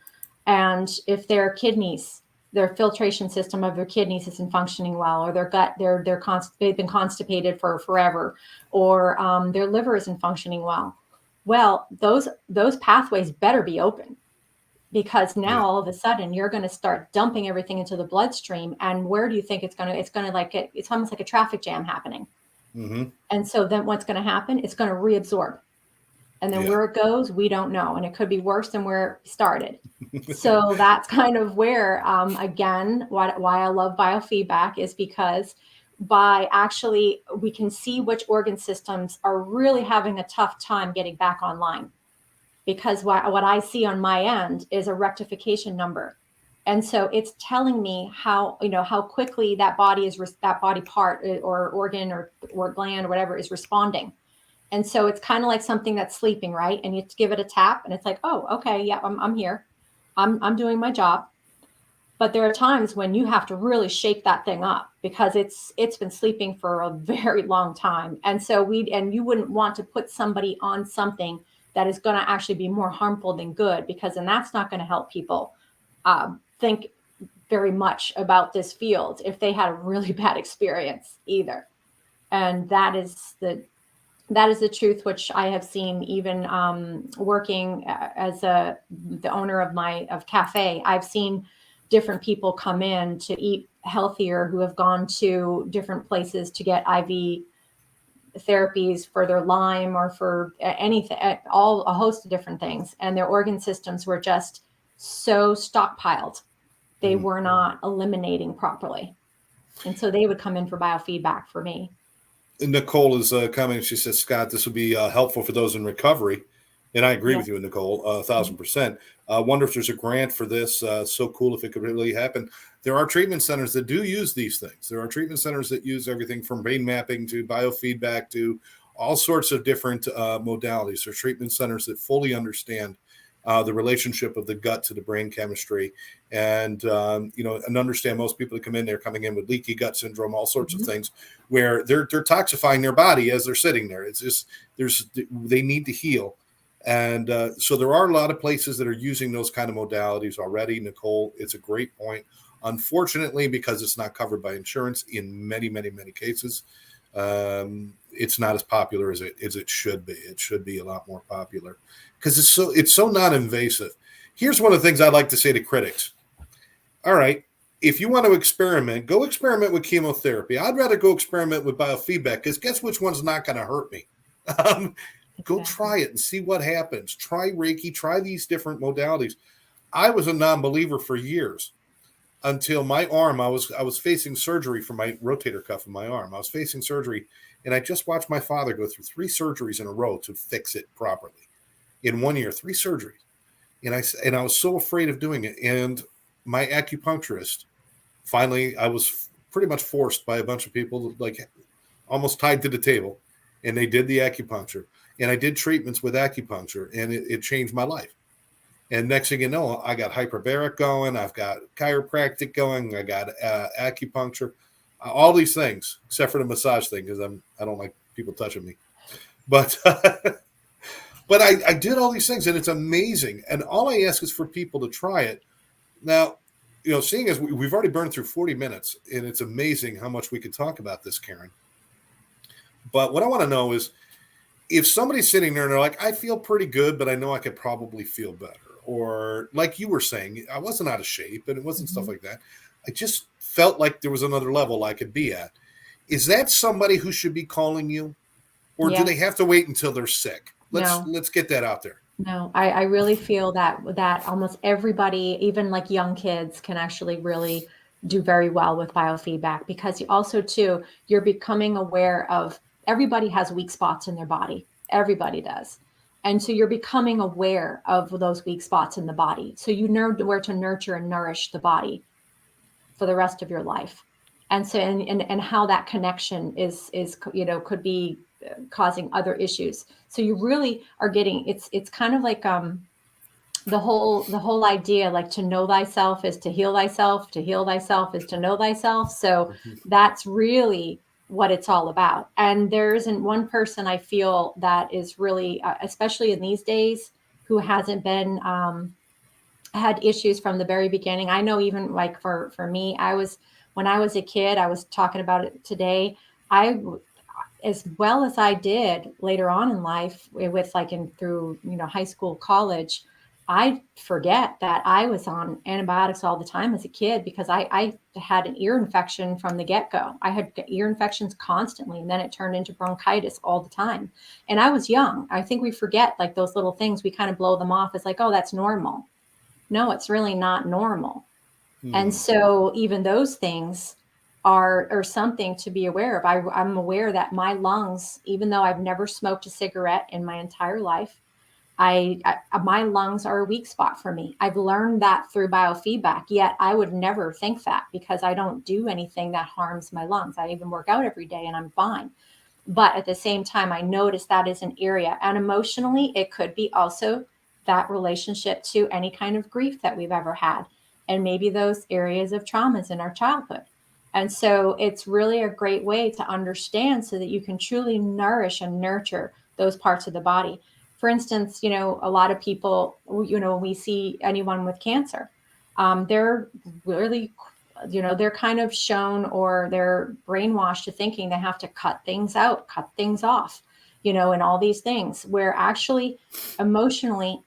and if their kidneys, their filtration system of their kidneys isn't functioning well, or their gut, they've been constipated for forever, or their liver isn't functioning well. Well, those pathways better be open, because Yeah. now all of a sudden you're going to start dumping everything into the bloodstream. And where do you think it's going to like it's almost like a traffic jam happening. Hmm. And so then what's going to happen? It's going to reabsorb. And then Yeah. where it goes, we don't know. And it could be worse than where it started. So that's kind of where, again, why I love biofeedback is because by actually, we can see which organ systems are really having a tough time getting back online. Because what I see on my end is a rectification number. And so it's telling me how, how quickly that that body part or organ or gland or whatever is responding. And so it's kind of like something that's sleeping, right? And you give it a tap and it's like, oh, okay, yeah, I'm here. I'm doing my job. But there are times when you have to really shake that thing up because it's been sleeping for a very long time. And so you wouldn't want to put somebody on something that is going to actually be more harmful than good, because then that's not going to help people think very much about this field if they had a really bad experience either. And that is the truth, which I have seen even working as the owner of cafe. I've seen different people come in to eat healthier who have gone to different places to get IV therapies for their Lyme or for anything, all a host of different things, and their organ systems were just so stockpiled, they Mm. were not eliminating properly, and so they would come in for biofeedback for me. Nicole is commenting. She says, Scott, this would be helpful for those in recovery. And I agree Yeah. with you, Nicole, 1,000%. Wonder if there's a grant for this. So cool if it could really happen. There are treatment centers that do use these things. There are treatment centers that use everything from brain mapping to biofeedback to all sorts of different modalities. There are treatment centers that fully understand the relationship of the gut to the brain chemistry, and and understand most people that come in, they're coming in with leaky gut syndrome, all sorts of Mhm. things, where they're toxifying their body as they're sitting there. It's just they need to heal, and so there are a lot of places that are using those kind of modalities already. Nicole, it's a great point. Unfortunately, because it's not covered by insurance in many cases, it's not as popular as it should be. It should be a lot more popular because it's so non-invasive. Here's one of the things I'd like to say to critics. All right, if you want to experiment, go experiment with chemotherapy. I'd rather go experiment with biofeedback, because guess which one's not going to hurt me? Go Exactly. try it and see what happens. Try Reiki, try these different modalities. I was a non-believer for years until my arm, I was facing surgery for my rotator cuff in my arm. I was facing surgery, and I just watched my father go through 3 surgeries in a row to fix it properly in 1 year, 3 surgeries. And I was so afraid of doing it. And my acupuncturist, finally, I was pretty much forced by a bunch of people, like almost tied to the table, and they did the acupuncture. And I did treatments with acupuncture, and it changed my life. And next thing you know, I got hyperbaric going, I've got chiropractic going, I got acupuncture, all these things, except for the massage thing, because I don't like people touching me. But but I did all these things, and it's amazing. And all I ask is for people to try it. Now, seeing as we've already burned through 40 minutes, and it's amazing how much we could talk about this, Karen. But what I want to know is, if somebody's sitting there and they're like, I feel pretty good, but I know I could probably feel better. Or like you were saying, I wasn't out of shape and it wasn't stuff Mhm. like that. I just felt like there was another level I could be at. Is that somebody who should be calling you? Or do they Yes. have to wait until they're sick? Let's No. let's get that out there. No, I really feel that almost everybody, even like young kids, can actually really do very well with biofeedback, because you also too, you're becoming aware of, everybody has weak spots in their body. Everybody does. And so you're becoming aware of those weak spots in the body. So you know where to nurture and nourish the body for the rest of your life. And so and how that connection is could be causing other issues. So you really are getting, it's kind of like the whole idea, like to know thyself is to heal thyself, to heal thyself is to know thyself. So that's really what it's all about. And there isn't one person I feel that is really, especially in these days, who hasn't been had issues from the very beginning. I know even like for me, when I was a kid, I was talking about it today. As well as I did later on in life with like through, high school, college, I forget that I was on antibiotics all the time as a kid because I had an ear infection from the get-go. I had ear infections constantly, and then it turned into bronchitis all the time. And I was young. I think we forget like those little things. We kind of blow them off as like, oh, that's normal. No, it's really not normal. And so even those things are something to be aware of. I'm aware that my lungs, even though I've never smoked a cigarette in my entire life, my lungs are a weak spot for me. I've learned that through biofeedback, yet I would never think that because I don't do anything that harms my lungs. I even work out every day and I'm fine. But at the same time, I notice that is an area. And emotionally, it could be also that relationship to any kind of grief that we've ever had. And maybe those areas of traumas in our childhood. And so it's really a great way to understand so that you can truly nourish and nurture those parts of the body. For instance, a lot of people, we see anyone with cancer, they're really, they're kind of shown or they're brainwashed to thinking they have to cut things out, cut things off, and all these things where actually emotionally,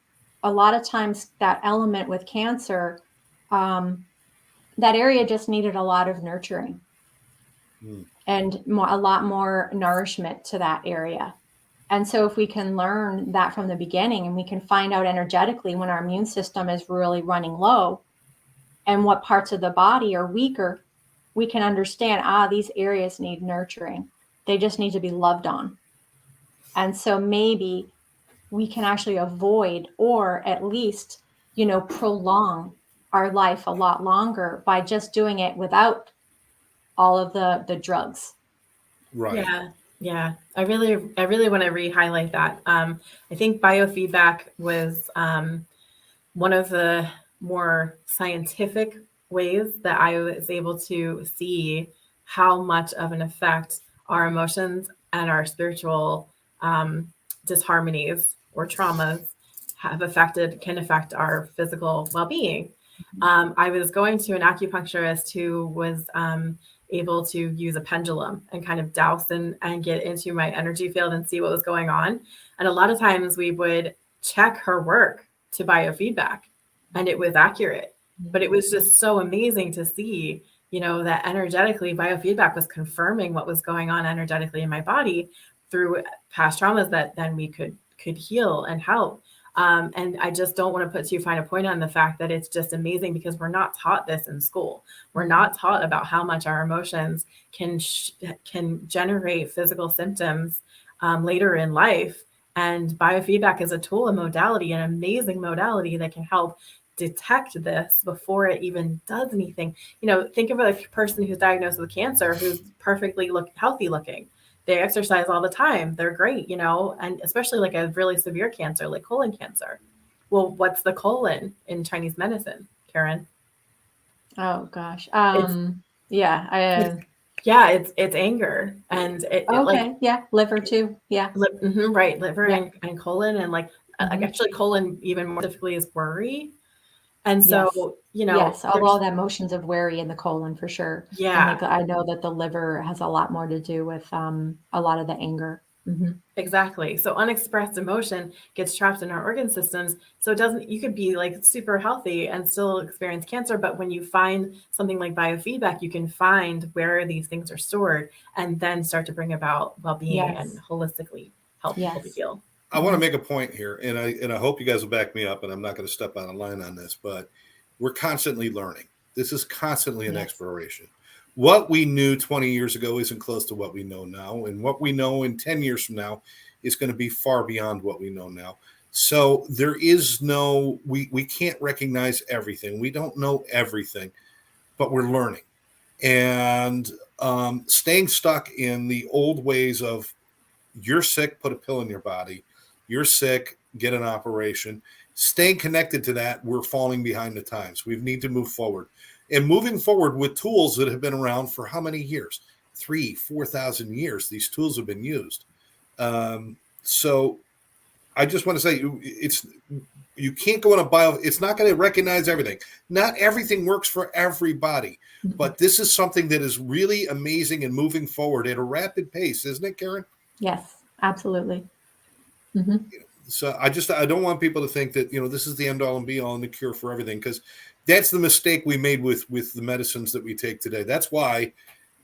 a lot of times that element with cancer, that area just needed a lot of nurturing and a lot more nourishment to that area. And so if we can learn that from the beginning and we can find out energetically when our immune system is really running low and what parts of the body are weaker, we can understand, these areas need nurturing. They just need to be loved on. And so maybe we can actually avoid or at least, prolong our life a lot longer by just doing it without all of the drugs. Right. Yeah. I really want to re-highlight that. I think biofeedback was one of the more scientific ways that I was able to see how much of an effect our emotions and our spiritual disharmonies or traumas can affect our physical well-being. I was going to an acupuncturist who was able to use a pendulum and kind of douse and get into my energy field and see what was going on. And a lot of times we would check her work to biofeedback and it was accurate, but it was just so amazing to see, that energetically biofeedback was confirming what was going on energetically in my body through past traumas that then we could heal and help. And I just don't want to put too fine a point on the fact that it's just amazing because we're not taught this in school. We're not taught about how much our emotions can generate physical symptoms later in life. And biofeedback is a tool, a modality, an amazing modality that can help detect this before it even does anything. Think of a person who's diagnosed with cancer who's perfectly healthy looking. They exercise all the time. They're great, and especially like a really severe cancer, like colon cancer. Well, what's the colon in Chinese medicine, Karen? Oh gosh. It's anger and liver too. Yeah. Right. Liver and colon and actually colon even more specifically is worry. And so, all the emotions of worry in the colon for sure. Yeah. And I know that the liver has a lot more to do with a lot of the anger. Exactly. So unexpressed emotion gets trapped in our organ systems. So you could be super healthy and still experience cancer. But when you find something like biofeedback, you can find where these things are stored and then start to bring about well-being and holistically help people to heal. I want to make a point here, and I hope you guys will back me up, and I'm not going to step out of line on this, but we're constantly learning. This is constantly an exploration. What we knew 20 years ago isn't close to what we know now, and what we know in 10 years from now is going to be far beyond what we know now. So there is we can't recognize everything. We don't know everything, but we're learning. And staying stuck in the old ways of You're sick, put a pill in your body. You're sick, get an operation. Staying connected to that, we're falling behind the times. We need to move forward. And moving forward with tools that have been around for how many years? 3,000-4,000 years. These tools have been used. So I just want to say you can't go in a bio. It's not going to recognize everything. Not everything works for everybody, but this is something that is really amazing and moving forward at a rapid pace, isn't it, Karen? Yes, absolutely. Mm-hmm. So I don't want people to think that, this is the end all and be all and the cure for everything, because that's the mistake we made with the medicines that we take today. That's why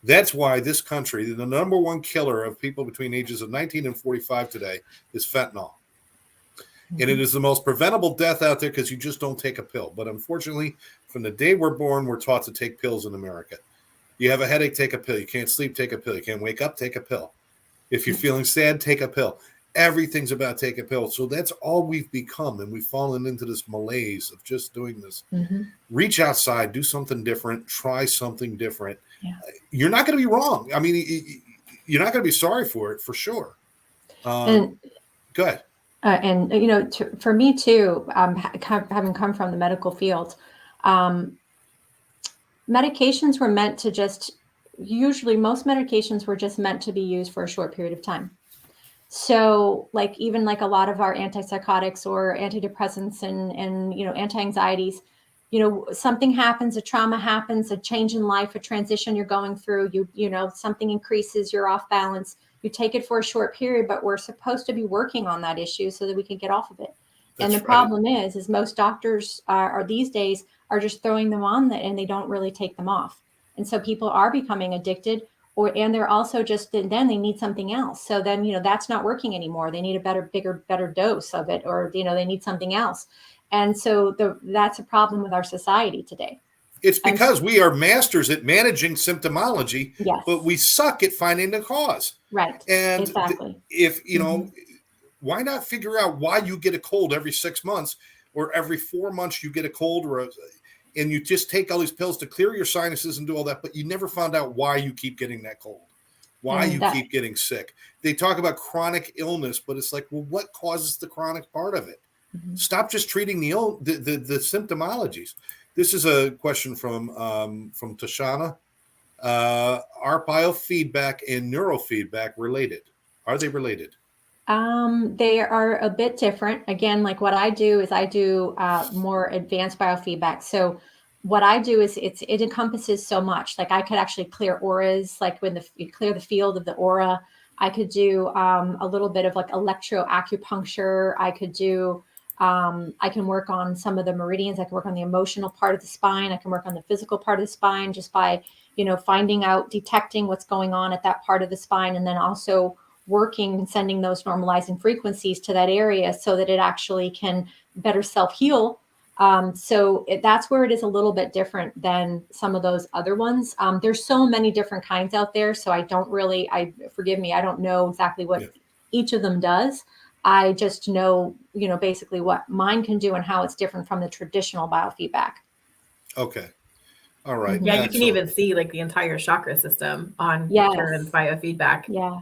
this country, the number one killer of people between ages of 19 and 45 today is fentanyl. And it is the most preventable death out there because you just don't take a pill. But unfortunately, from the day we're born, we're taught to take pills in America. You have a headache, take a pill. You can't sleep, take a pill. You can't wake up, take a pill. If you're feeling sad, take a pill. Everything's about take a pill. So that's all we've become. And we've fallen into this malaise of just doing this. Mm-hmm. Reach outside, do something different, try something different. Yeah. You're not going to be wrong. I mean, you're not going to be sorry for it, for sure. Go ahead. And for me too, having come from the medical field, medications were meant to usually most medications were just meant to be used for a short period of time. So even a lot of our antipsychotics or antidepressants and anti-anxieties, something happens, a trauma happens, a change in life, a transition you're going through, something increases, you're off balance. You take it for a short period, but we're supposed to be working on that issue so that we can get off of it. And the problem is most doctors are these days are just throwing them on and they don't really take them off. And so people are becoming addicted, and they're also then they need something else. So then, that's not working anymore. They need a better dose of it, or, they need something else. And so that's a problem with our society today. It's because we are masters at managing symptomology, yes, but we suck at finding the cause. Right. And exactly. If, why not figure out why you get a cold every 6 months or every 4 months you get a cold, and you just take all these pills to clear your sinuses and do all that, but you never found out why you keep getting that cold, why you keep getting sick. They talk about chronic illness, but it's like, well, what causes the chronic part of it? Mm-hmm. Stop just treating the symptomologies. This is a question from Tashana. Are biofeedback and neurofeedback related? Are they related? They are a bit different. Again, what I do is I do more advanced biofeedback. So what I do is it encompasses so much. I could actually clear auras, when you clear the field of the aura. I could do a little bit of electroacupuncture. I could do I can work on some of the meridians. I can work on the emotional part of the spine. I can work on the physical part of the spine just by, finding out, detecting what's going on at that part of the spine, and then also working and sending those normalizing frequencies to that area so that it actually can better self-heal. That's where it is a little bit different than some of those other ones. There's so many different kinds out there. So forgive me, I don't know exactly what each of them does. I just know, basically what mine can do and how it's different from the traditional biofeedback. Okay. All right. Yeah, excellent. You can even see the entire chakra system on Karen's biofeedback. Yeah.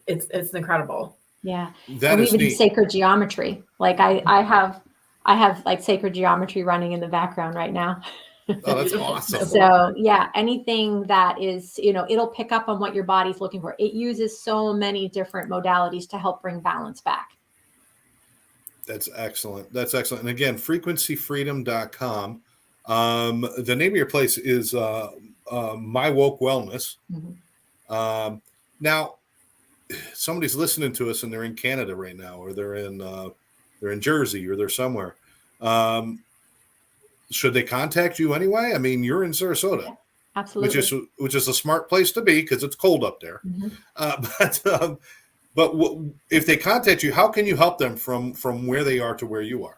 It's incredible. Yeah. And we even do sacred geometry. I have sacred geometry running in the background right now. Oh, that's awesome. So anything that is, it'll pick up on what your body's looking for. It uses so many different modalities to help bring balance back. That's excellent. And again, frequencyfreedom.com. The name of your place is My Woke Wellness. Mm-hmm. Now, somebody's listening to us and they're in Canada right now, or they're in Jersey, or they're somewhere. Should they contact you anyway? I mean, you're in Sarasota, yeah, absolutely, which is a smart place to be because it's cold up there. Mm-hmm. But if they contact you, how can you help them from where they are to where you are?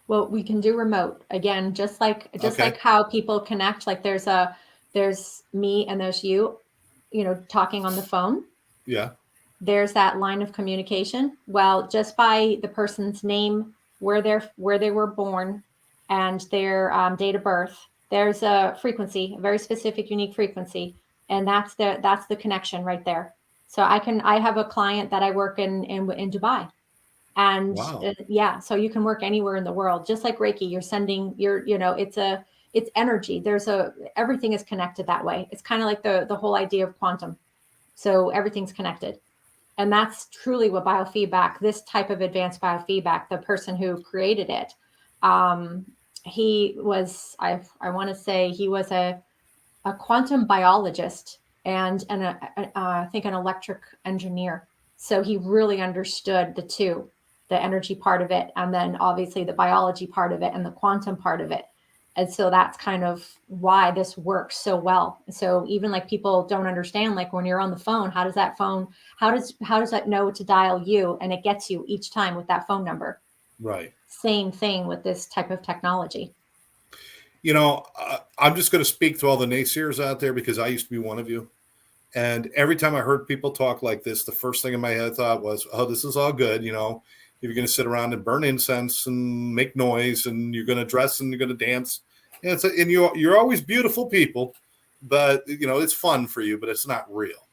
Well, we can do remote again, just like how people connect. There's me and there's you, talking on the phone. Yeah. There's that line of communication. Well, just by the person's name, where they were born, and their date of birth, there's a frequency, a very specific, unique frequency, and that's the connection right there. So I have a client that I work in Dubai. And Wow. yeah, so you can work anywhere in the world, just like Reiki. You're sending it's energy. Everything is connected that way. It's kind of like the whole idea of quantum. So everything's connected. And that's truly what biofeedback, this type of advanced biofeedback, the person who created it, um, he was, I want to say he was a quantum biologist and I think an electric engineer. So he really understood the two, the energy part of it, and then obviously the biology part of it and the quantum part of it. And so that's kind of why this works so well. So even like people don't understand, like when you're on the phone, how does that know to dial you? And it gets you each time with that phone number. Right. Same thing with this type of technology. I'm just going to speak to all the naysayers out there because I used to be one of you. And every time I heard people talk like this, the first thing in my head thought was, oh, this is all good. If you're going to sit around and burn incense and make noise and you're going to dress and you're going to dance. And you're always beautiful people, but it's fun for you, but it's not real.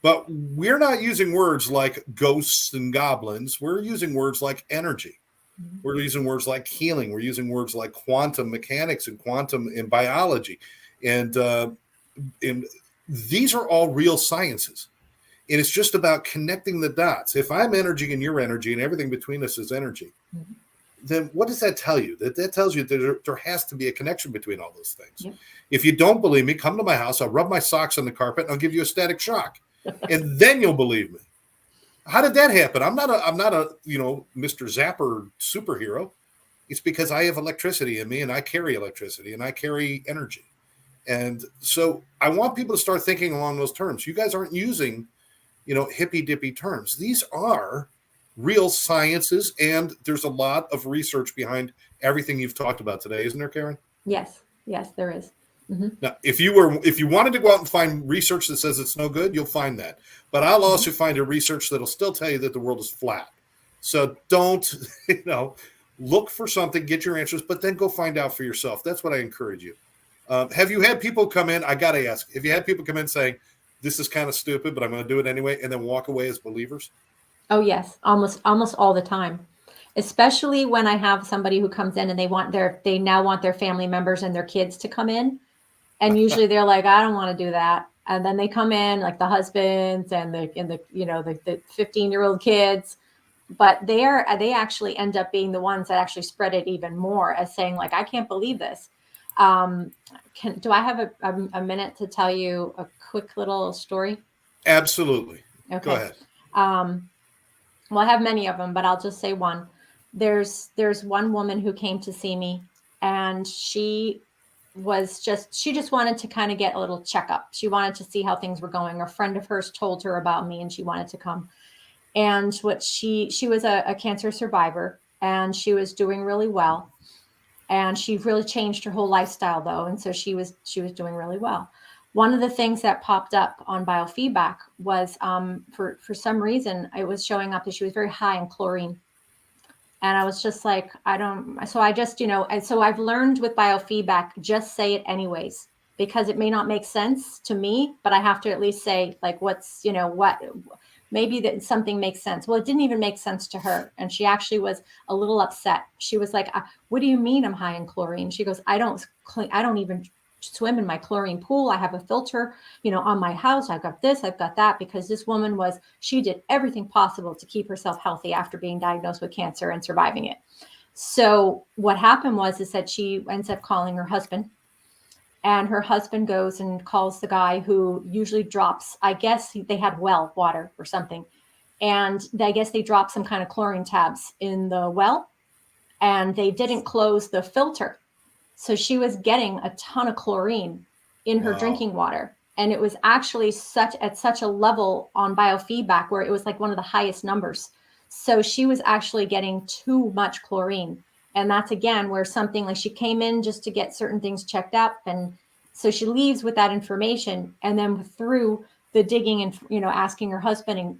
But we're not using words like ghosts and goblins. We're using words like energy. We're using words like healing. We're using words like quantum mechanics and quantum in biology. And these are all real sciences. And it's just about connecting the dots. If I'm energy and you're energy and everything between us is energy, then what does that tell you? That tells you that there has to be a connection between all those things. Yep. If you don't believe me, come to my house. I'll rub my socks on the carpet and I'll give you a static shock. And then you'll believe me. How did that happen? I'm not a Mr. Zapper superhero. It's because I have electricity in me and I carry electricity and I carry energy. And so I want people to start thinking along those terms. You guys aren't using, hippy dippy terms. These are real sciences, and there's a lot of research behind everything you've talked about today, isn't there, Karen? Yes, there is. Mm-hmm. Now, if you wanted to go out and find research that says it's no good, you'll find that. But I'll also find a research that'll still tell you that the world is flat. So don't, look for something, get your answers, but then go find out for yourself. That's what I encourage you. Have you had people come in? I got to ask, have you had people come in saying, this is kind of stupid, but I'm going to do it anyway, and then walk away as believers? Oh, yes. Almost all the time. Especially when I have somebody who comes in and they now want their family members and their kids to come in. And usually they're like, I don't want to do that. And then they come in, like the husbands and the 15-year-old kids, but they actually end up being the ones that actually spread it even more, as saying like, I can't believe this. Do I have a minute to tell you a quick little story? Absolutely. Okay. Go ahead. Well, I have many of them, but I'll just say one. There's one woman who came to see me, and she just wanted to kind of get a little checkup. She wanted to see how things were going. A friend of hers told her about me and she wanted to come. And she was a cancer survivor, and she was doing really well. And she really changed her whole lifestyle though. And so she was doing really well. One of the things that popped up on biofeedback was for some reason, it was showing up that she was very high in chlorine. And I was just like, so I've learned with biofeedback, just say it anyways, because it may not make sense to me, but I have to at least say like, maybe that something makes sense. Well, it didn't even make sense to her. And she actually was a little upset. She was like, what do you mean I'm high in chlorine? She goes, I don't even swim in my chlorine pool. I have a filter, on my house. I've got this, I've got that, because this woman she did everything possible to keep herself healthy after being diagnosed with cancer and surviving it. So what happened is that she ends up calling her husband, and her husband goes and calls the guy who usually drops, I guess they had well water or something. And I guess they dropped some kind of chlorine tabs in the well, and they didn't close the filter. So she was getting a ton of chlorine in her drinking water. And it was actually at such a level on biofeedback where it was like one of the highest numbers. So she was actually getting too much chlorine. And that's again where something like she came in just to get certain things checked up. And so she leaves with that information. And then through the digging and, asking her husband, and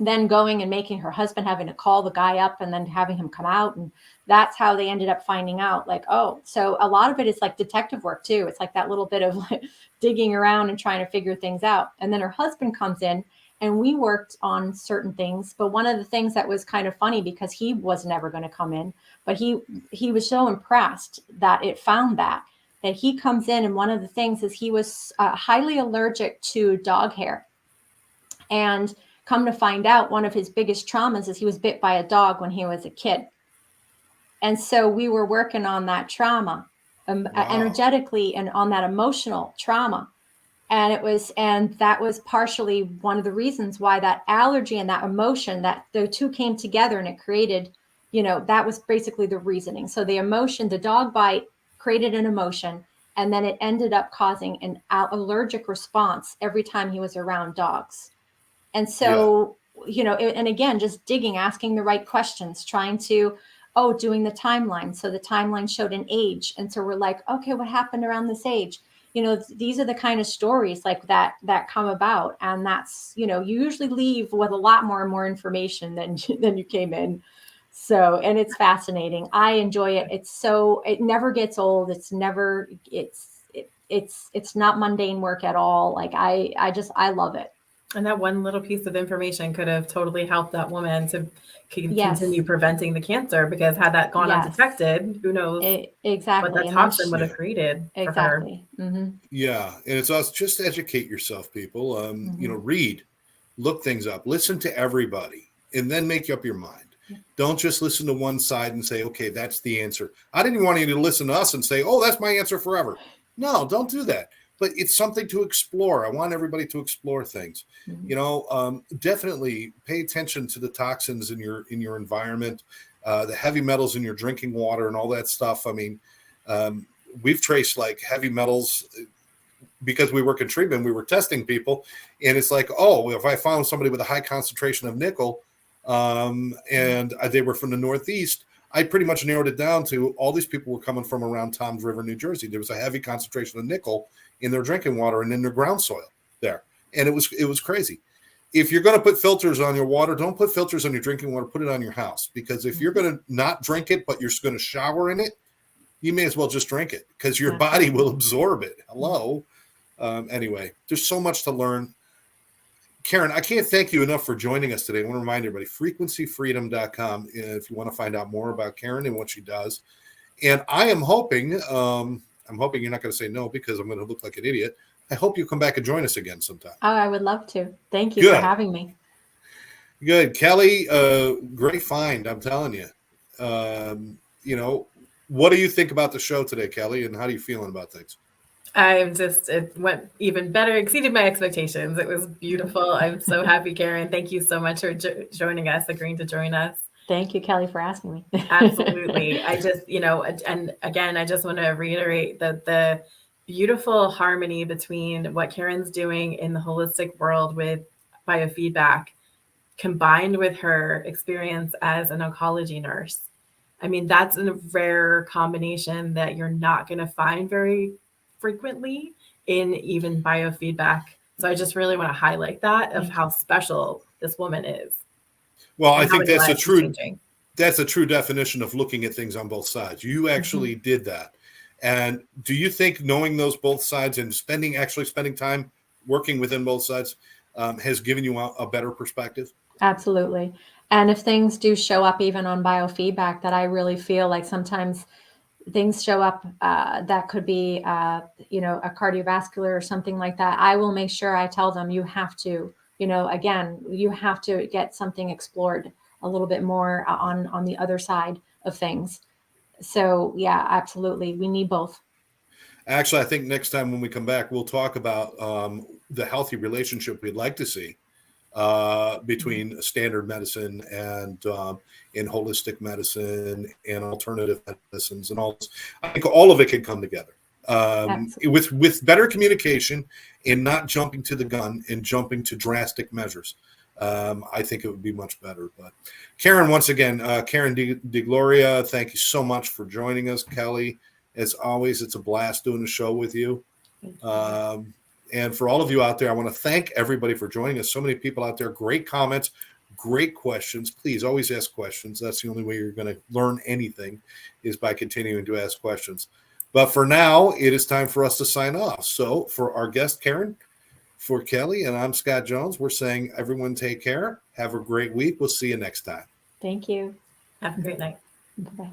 then going and making her husband having to call the guy up and then having him come out. And that's how they ended up finding out, like, oh, so a lot of it is like detective work too. It's like that little bit of like digging around and trying to figure things out. And then her husband comes in and we worked on certain things. But one of the things that was kind of funny, because he was never going to come in, but he was so impressed that it found that he comes in, and one of the things is he was highly allergic to dog hair. And come to find out, one of his biggest traumas is he was bit by a dog when he was a kid. And so we were working on that trauma energetically, and on that emotional trauma. And that was partially one of the reasons why that allergy and that emotion, that the two came together, and it created, that was basically the reasoning. So the emotion, the dog bite created an emotion, and then it ended up causing an allergic response every time he was around dogs. And so, and again, just digging, asking the right questions, trying to, doing the timeline. So the timeline showed an age. And so we're like, okay, what happened around this age? These are the kind of stories like that come about. And that's, you usually leave with a lot more information than you came in. So, and it's fascinating. I enjoy it. It never gets old. It's not mundane work at all. Like I love it. And that one little piece of information could have totally helped that woman to Yes. continue preventing the cancer, because had that gone undetected, who knows exactly what that toxin would have created exactly. for her. Mm-hmm. Yeah. And it's us, just educate yourself, people. Read, look things up, listen to everybody, and then make up your mind. Don't just listen to one side and say, okay, that's the answer. I didn't want you to listen to us and say, oh, that's my answer forever. No, don't do that. But it's something to explore. I want everybody to explore things. Definitely pay attention to the toxins in your environment, the heavy metals in your drinking water, and all that stuff. I mean, we've traced like heavy metals because we work in treatment. We were testing people, and it's like, oh, if I found somebody with a high concentration of nickel, and they were from the Northeast, I pretty much narrowed it down to all these people were coming from around Toms River, New Jersey. There was a heavy concentration of nickel in their drinking water and in their ground soil there. And it was crazy. If you're going to put filters on your water, don't put filters on your drinking water, put it on your house. Because if you're going to not drink it, but you're going to shower in it, you may as well just drink it, because your body will absorb it. Hello. Anyway, there's so much to learn. Karen, I can't thank you enough for joining us today. I want to remind everybody, frequencyfreedom.com, if you want to find out more about Karen and what she does. And I am hoping, you're not going to say no, because I'm going to look like an idiot. I hope you come back and join us again sometime. Oh, I would love to. Thank you for having me. Good. Kelli, great find, I'm telling you. What do you think about the show today, Kelli, and how are you feeling about things? It went even better, exceeded my expectations. It was beautiful. I'm so happy, Karen. Thank you so much for joining us, agreeing to join us. Thank you, Kelli, for asking me. Absolutely. I just, and again, I just want to reiterate that the beautiful harmony between what Karen's doing in the holistic world with biofeedback, combined with her experience as an oncology nurse. I mean, that's a rare combination that you're not going to find very frequently in even biofeedback. So I just really want to highlight that of how special this woman is. Well, I think that's a true definition of looking at things on both sides. You actually did that. And do you think knowing those both sides and spending time working within both sides has given you a better perspective? Absolutely. And if things do show up even on biofeedback, that I really feel like sometimes things show up that could be, a cardiovascular or something like that, I will make sure I tell them, you have to, you have to get something explored a little bit more on the other side of things. So yeah, absolutely. We need both. Actually, I think next time when we come back, we'll talk about the healthy relationship we'd like to see between standard medicine and holistic medicine and alternative medicines and all this. I think all of it can come together with better communication and not jumping to the gun and jumping to drastic measures. I think it would be much better. But Karen, once again, Karen de Gloria, thank you so much for joining us. Kelli, as always, it's a blast doing the show with you. And for all of you out there, I want to thank everybody for joining us. So many people out there, great comments, great questions. Please always ask questions. That's the only way you're going to learn anything, is by continuing to ask questions. But for now, it is time for us to sign off. So for our guest, Karen, For Kelli, and I'm Scott Jones, we're saying everyone take care. Have a great week. We'll see you next time. Thank you. Have a great night. Bye-bye.